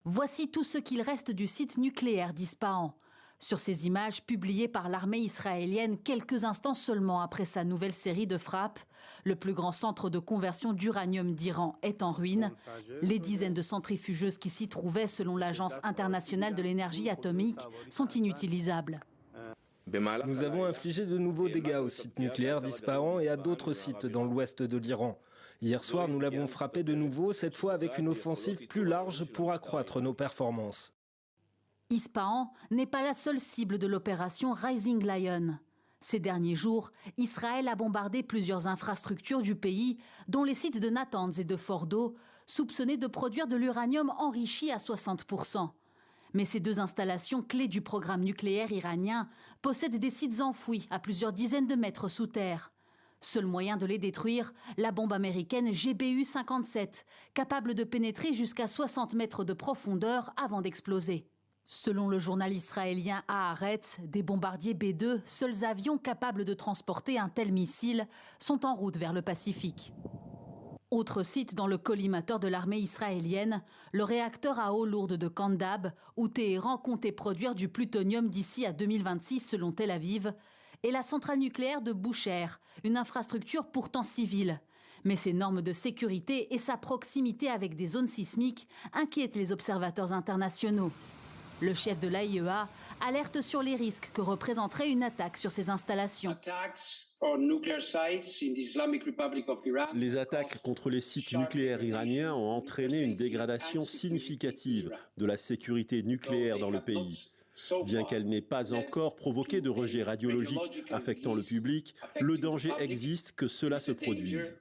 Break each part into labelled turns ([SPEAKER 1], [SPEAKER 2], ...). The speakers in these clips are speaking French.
[SPEAKER 1] Voici tout ce qu'il reste du site nucléaire d'Ispahan. Sur ces images publiées par l'armée israélienne quelques instants seulement après sa nouvelle série de frappes, le plus grand centre de conversion d'uranium d'Iran est en ruine. Les dizaines de centrifugeuses qui s'y trouvaient, selon l'Agence internationale de l'énergie atomique, sont inutilisables.
[SPEAKER 2] Nous avons infligé de nouveaux dégâts au site nucléaire d'Ispahan et à d'autres sites dans l'ouest de l'Iran. Hier soir, nous l'avons frappé de nouveau, cette fois avec une offensive plus large pour accroître nos performances.
[SPEAKER 1] Ispahan n'est pas la seule cible de l'opération Rising Lion. Ces derniers jours, Israël a bombardé plusieurs infrastructures du pays, dont les sites de Natanz et de Fordo, soupçonnés de produire de l'uranium enrichi à 60%. Mais ces deux installations clés du programme nucléaire iranien possèdent des sites enfouis à plusieurs dizaines de mètres sous terre. Seul moyen de les détruire, la bombe américaine GBU-57, capable de pénétrer jusqu'à 60 mètres de profondeur avant d'exploser. Selon le journal israélien Haaretz, des bombardiers B-2, seuls avions capables de transporter un tel missile, sont en route vers le Pacifique. Autre site dans le collimateur de l'armée israélienne, le réacteur à eau lourde de Kandab, où Téhéran comptait produire du plutonium d'ici à 2026 selon Tel Aviv, et la centrale nucléaire de Boucher, une infrastructure pourtant civile. Mais ses normes de sécurité et sa proximité avec des zones sismiques inquiètent les observateurs internationaux. Le chef de l'AIEA alerte sur les risques que représenterait une attaque sur ces installations.
[SPEAKER 3] Les attaques contre les sites nucléaires iraniens ont entraîné une dégradation significative de la sécurité nucléaire dans le pays. Bien qu'elle n'ait pas encore provoqué de rejet radiologique affectant le public, le danger existe que cela se produise.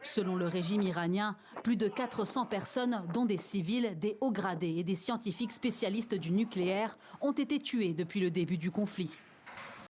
[SPEAKER 1] Selon le régime iranien, plus de 400 personnes, dont des civils, des hauts gradés et des scientifiques spécialistes du nucléaire, ont été tuées depuis le début du conflit.